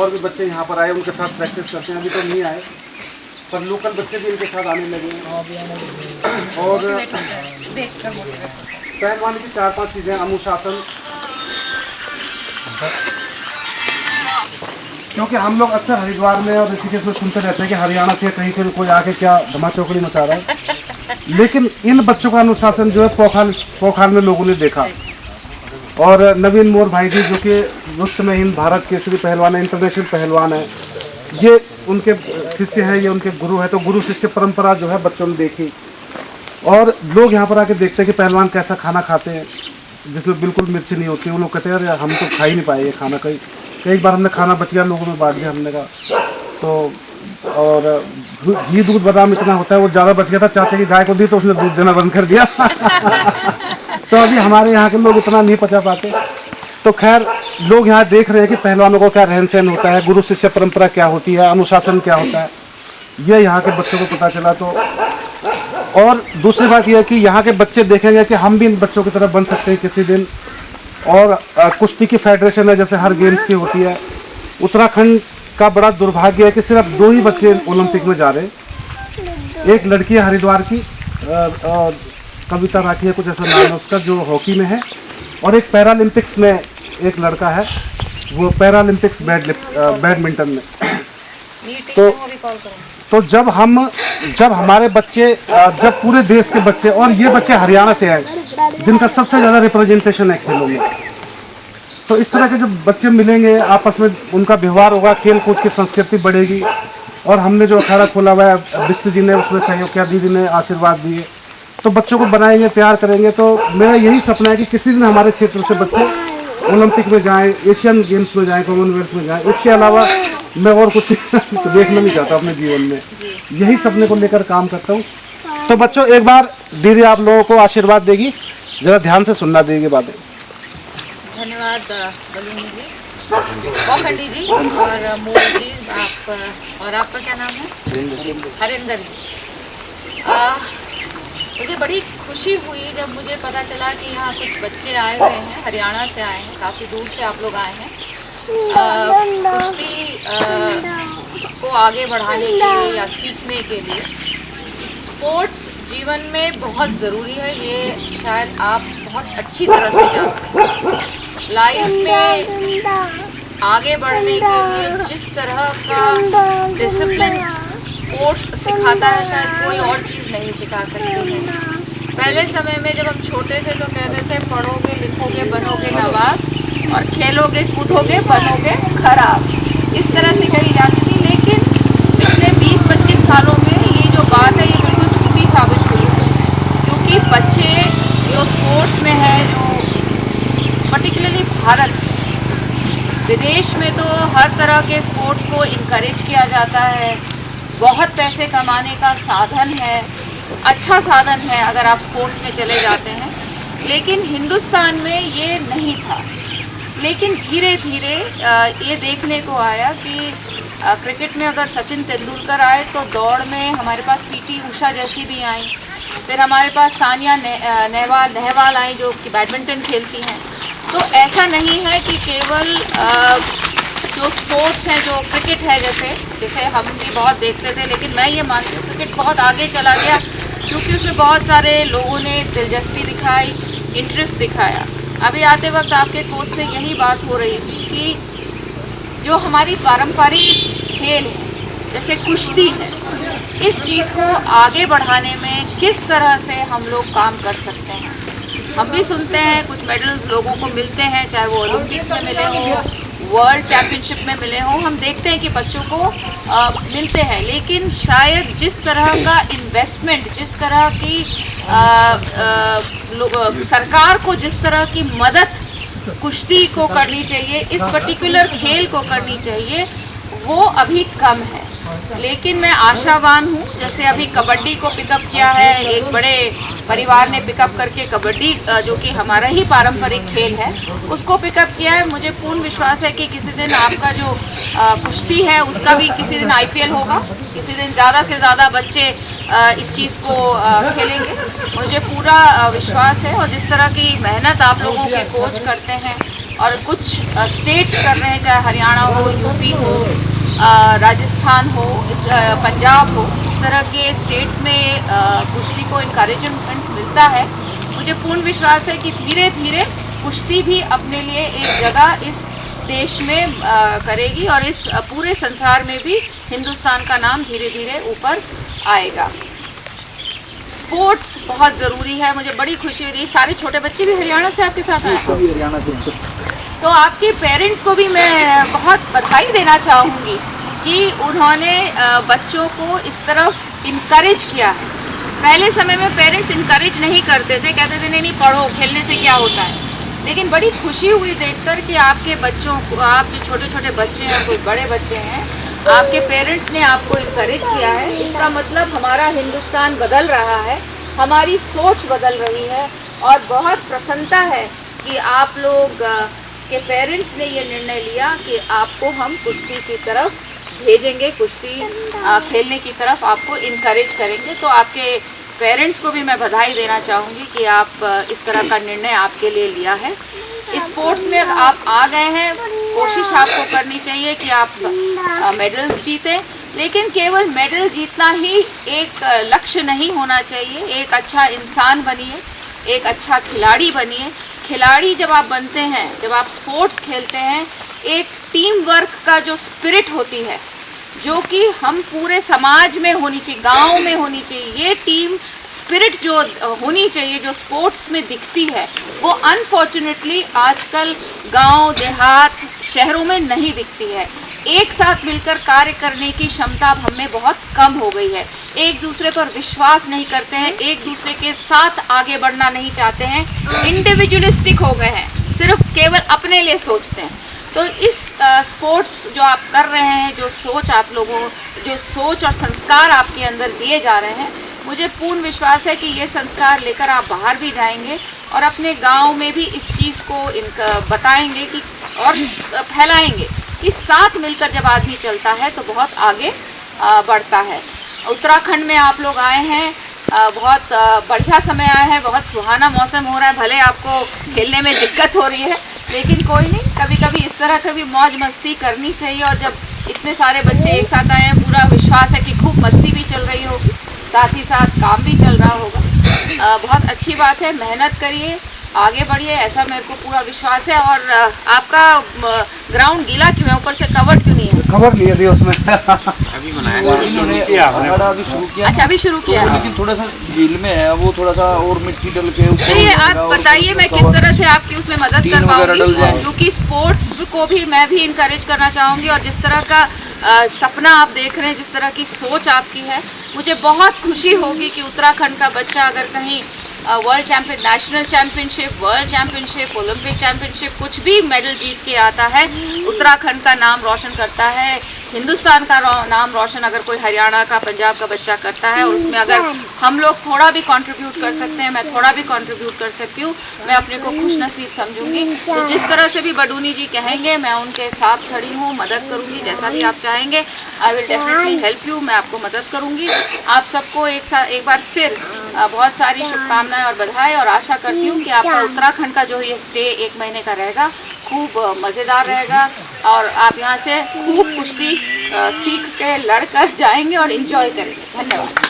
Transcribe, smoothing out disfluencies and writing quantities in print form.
और भी बच्चे यहाँ पर आए, उनके साथ प्रैक्टिस करते हैं। अभी तो नहीं आए, पर लोकल बच्चे भी इनके साथ आने लगे हैं। और पहलवानी की 4-5 चीज़ें, अनुशासन, क्योंकि हम लोग अक्सर हरिद्वार में और ऋषिकेश में सुनते रहते हैं कि हरियाणा से कहीं से कोई आके क्या धमाचौकड़ी मचा रहा है, लेकिन इन बच्चों का अनुशासन जो है पोखरान में लोगों ने देखा। और नवीन मोर भाई जी जो कि रुस्तम हिंद भारत केसरी पहलवान है, इंटरनेशनल पहलवान है, ये उनके शिष्य है, ये उनके गुरु है। तो गुरु शिष्य परंपरा जो है बच्चों ने देखी। और लोग यहाँ पर आके देखते हैं कि पहलवान कैसा खाना खाते हैं, जिसमें बिल्कुल मिर्च नहीं होती। वो लोग कहते हैं अरे हम तो खा ही नहीं पाए ये खाना। कई बार हमने खाना बच गया, लोगों में बांट दिया हमने कहा। तो और घी दूध बादाम इतना होता है, वो ज़्यादा बच गया था, चाचा की गाय को दी तो उसने दूध देना बंद कर दिया। तो अभी हमारे यहाँ के लोग इतना नहीं पचा पाते। तो खैर लोग यहाँ देख रहे हैं कि पहलवानों को क्या रहन सहन होता है, गुरु शिष्य परंपरा क्या होती है, अनुशासन क्या होता है, ये यहाँ के बच्चों को पता चला। तो और दूसरी बात यह है कि यहाँ के बच्चे देखेंगे कि हम भी इन बच्चों की तरह बन सकते हैं किसी दिन। और कुश्ती की फेडरेशन है, जैसे हर गेम्स की होती है। उत्तराखंड का बड़ा दुर्भाग्य है कि सिर्फ 2 ही बच्चे ओलंपिक में जा रहे हैं। एक लड़की है हरिद्वार की, कविता राठी है कुछ ऐसा नाम है उसका, जो हॉकी में है। और एक पैरालंपिक्स में एक लड़का है, वो पैरालंपिक्स बैडमिंटन में। तो जब हमारे बच्चे, जब पूरे देश के बच्चे, और ये बच्चे हरियाणा से आए जिनका सबसे ज़्यादा रिप्रेजेंटेशन है खेलों में, तो इस तरह के जब बच्चे मिलेंगे, आपस में उनका व्यवहार होगा, खेल कूद की संस्कृति बढ़ेगी। और हमने जो अखाड़ा खोला हुआ है, विष्णु जी ने उसमें सहयोग किया, दीदी ने आशीर्वाद दिए, तो बच्चों को बनाएंगे, तैयार करेंगे। तो मेरा यही सपना है कि किसी दिन हमारे क्षेत्र से बच्चे ओलंपिक में जाएं, एशियन गेम्स में जाएं, कॉमनवेल्थ में जाएं। इसके अलावा मैं और कुछ देखना नहीं चाहता अपने जीवन में, यही सपने को लेकर काम करता हूँ। तो बच्चों एक बार दीदी आप लोगों को आशीर्वाद देगी, ज़रा ध्यान से सुनना देगी बातें। धन्यवाद बलूनी जी, पोखंडी जी और मोल जी, आप और आपका क्या नाम है? हरिंदर जी। मुझे बड़ी खुशी हुई जब मुझे पता चला कि यहाँ कुछ बच्चे आए हुए हैं, हरियाणा से आए हैं, काफ़ी दूर से आप लोग आए हैं कुश्ती को आगे बढ़ाने के लिए या सीखने के लिए। स्पोर्ट्स जीवन में बहुत ज़रूरी है, ये शायद आप बहुत अच्छी तरह से जानते हैं। लाइफ में आगे बढ़ने के लिए जिस तरह का डिसिप्लिन स्पोर्ट्स सिखाता है, शायद कोई और चीज़ नहीं सिखा सकती है। पहले समय में जब हम छोटे थे तो कहते थे पढ़ोगे लिखोगे बनोगे नवाब और खेलोगे कूदोगे बनोगे खराब, इस तरह से कही जाती थी। लेकिन पिछले 20-25 सालों में ये जो बात है ये बिल्कुल झूठी साबित हुई है, क्योंकि बच्चे जो स्पोर्ट्स में है, जो पर्टिकुलरली भारत, विदेश में तो हर तरह के स्पोर्ट्स को इनकरेज किया जाता है, बहुत पैसे कमाने का साधन है, अच्छा साधन है अगर आप स्पोर्ट्स में चले जाते हैं। लेकिन हिंदुस्तान में ये नहीं था। लेकिन धीरे धीरे ये देखने को आया कि क्रिकेट में अगर सचिन तेंदुलकर आए तो दौड़ में हमारे पास पीटी उषा जैसी भी आई, फिर हमारे पास सानिया नेहवाल आई जो कि बैडमिंटन खेलती हैं। तो ऐसा नहीं है कि केवल जो स्पोर्ट्स हैं, जो क्रिकेट है जैसे हम भी बहुत देखते थे, लेकिन मैं ये मानती हूँ क्रिकेट बहुत आगे चला गया क्योंकि उसमें बहुत सारे लोगों ने दिलचस्पी दिखाई, इंटरेस्ट दिखाया। अभी आते वक्त आपके कोच से यही बात हो रही थी कि जो हमारी पारंपरिक खेल है जैसे कुश्ती है, इस चीज़ को आगे बढ़ाने में किस तरह से हम लोग काम कर सकते हैं। हम भी सुनते हैं कुछ मेडल्स लोगों को मिलते हैं, चाहे वो ओलंपिक्स में मिले हों, वर्ल्ड चैम्पियनशिप में मिले हों, हम देखते हैं कि बच्चों को मिलते हैं। लेकिन शायद जिस तरह का इन्वेस्टमेंट, जिस तरह की सरकार को जिस तरह की मदद कुश्ती को करनी चाहिए, इस पर्टिकुलर खेल को करनी चाहिए, वो अभी कम है। लेकिन मैं आशावान हूँ, जैसे अभी कबड्डी को पिकअप किया है, एक बड़े परिवार ने पिकअप करके कबड्डी जो कि हमारा ही पारंपरिक खेल है उसको पिकअप किया है। मुझे पूर्ण विश्वास है कि किसी दिन आपका जो कुश्ती है उसका भी किसी दिन IPL होगा, किसी दिन ज़्यादा से ज़्यादा बच्चे इस चीज़ को खेलेंगे, मुझे पूरा विश्वास है। और जिस तरह की मेहनत आप लोगों के कोच करते हैं, और कुछ स्टेट्स कर रहे हैं, चाहे हरियाणा हो, यूपी हो, राजस्थान हो, पंजाब हो, इस तरह के स्टेट्स में कुश्ती को इनकरेजमेंट मिलता है। मुझे पूर्ण विश्वास है कि धीरे धीरे कुश्ती भी अपने लिए एक जगह इस देश में करेगी और इस पूरे संसार में भी हिंदुस्तान का नाम धीरे धीरे ऊपर आएगा। स्पोर्ट्स बहुत ज़रूरी है। मुझे बड़ी खुशी हो रही है, सारे छोटे बच्चे भी हरियाणा से आपके साथ आए हैं। सभी हरियाणा से। तो आपके पेरेंट्स को भी मैं बहुत बधाई देना चाहूँगी कि उन्होंने बच्चों को इस तरफ इनकरेज किया है। पहले समय में पेरेंट्स इनकरेज नहीं करते थे, कहते थे नहीं पढ़ो, खेलने से क्या होता है। लेकिन बड़ी खुशी हुई देखकर कि आपके बच्चों को, आप जो छोटे छोटे बच्चे हैं, कोई बड़े बच्चे हैं, आपके पेरेंट्स ने आपको इनकरेज किया है। इसका मतलब हमारा हिंदुस्तान बदल रहा है, हमारी सोच बदल रही है और बहुत प्रसन्नता है कि आप लोग के पेरेंट्स ने ये निर्णय लिया कि आपको हम कुश्ती की तरफ भेजेंगे, कुश्ती खेलने की तरफ आपको इनकरेज करेंगे। तो आपके पेरेंट्स को भी मैं बधाई देना चाहूँगी कि आप इस तरह का निर्णय आपके लिए लिया है। स्पोर्ट्स में आप आ गए हैं, कोशिश आपको करनी चाहिए कि आप मेडल्स जीतें, लेकिन केवल मेडल जीतना ही एक लक्ष्य नहीं होना चाहिए। एक अच्छा इंसान बनिए, एक अच्छा खिलाड़ी बनिए। खिलाड़ी जब आप बनते हैं, जब आप स्पोर्ट्स खेलते हैं, एक टीम वर्क का जो स्पिरिट होती है, जो कि हम पूरे समाज में होनी चाहिए, गांव में होनी चाहिए, ये टीम स्पिरिट जो होनी चाहिए, जो स्पोर्ट्स में दिखती है, वो अनफॉर्चुनेटली आजकल गांव, देहात, शहरों में नहीं दिखती है। एक साथ मिलकर कार्य करने की क्षमता अब हमें बहुत कम हो गई है। एक दूसरे पर विश्वास नहीं करते हैं, एक दूसरे के साथ आगे बढ़ना नहीं चाहते हैं, इंडिविजुअलिस्टिक हो गए हैं, सिर्फ केवल अपने लिए सोचते हैं। तो इस स्पोर्ट्स जो आप कर रहे हैं, जो सोच और संस्कार आपके अंदर दिए जा रहे हैं, मुझे पूर्ण विश्वास है कि ये संस्कार लेकर आप बाहर भी जाएंगे और अपने गांव में भी इस चीज़ को बताएंगे कि और फैलाएंगे कि साथ मिलकर जब आदमी चलता है तो बहुत आगे बढ़ता है। उत्तराखंड में आप लोग आए हैं, बहुत बढ़िया समय आया है, बहुत सुहाना मौसम हो रहा है। भले आपको खेलने में दिक्कत हो रही है, लेकिन कोई नहीं, कभी कभी इस तरह का भी मौज मस्ती करनी चाहिए। और जब इतने सारे बच्चे एक साथ आए हैं, पूरा विश्वास है कि खूब मस्ती भी चल रही होगी, साथ ही साथ काम भी चल रहा होगा। बहुत अच्छी बात है, मेहनत करिए, आगे बढ़िए, ऐसा मेरे को पूरा विश्वास है। और आपका ग्राउंड गीला क्यों है, ऊपर से कवर्ड क्यों नहीं है? खबर नहीं है उसमें अभी बनाया, अभी शुरू किया। अच्छा, अभी शुरू किया है, लेकिन थोड़ा सा झील में है, वो थोड़ा सा और मिट्टी डल के चलिए आप बताइए मैं किस तरह से आपकी उसमें मदद कर पाऊंगी, क्योंकि स्पोर्ट्स को भी मैं भी इनकरेज करना चाहूँगी। और जिस तरह का सपना आप देख रहे हैं, जिस तरह की सोच आपकी है, मुझे बहुत खुशी होगी कि उत्तराखंड का बच्चा अगर कहीं world champion, national championship, world championship, Olympic championship, कुछ भी मेडल जीत के आता है, उत्तराखंड का नाम रोशन करता है, हिंदुस्तान का नाम रोशन अगर कोई हरियाणा का, पंजाब का बच्चा करता है, और उसमें अगर हम लोग थोड़ा भी कंट्रीब्यूट कर सकते हैं, मैं थोड़ा भी कंट्रीब्यूट कर सकती हूँ, मैं अपने को खुशनसीब समझूंगी। तो जिस तरह से भी बडूनी जी कहेंगे, मैं उनके साथ खड़ी हूँ, मदद करूँगी, जैसा भी आप चाहेंगे, I will definitely help you, मैं आपको मदद करूँगी। आप सबको एक बार फिर बहुत सारी शुभकामनाएं और बधाई, और आशा करती हूँ कि आपका उत्तराखंड का जो ये स्टे 1 महीने का रहेगा, खूब मज़ेदार रहेगा और आप यहाँ से खूब कुश्ती सीख के लड़कर जाएंगे और एंजॉय करेंगे। धन्यवाद।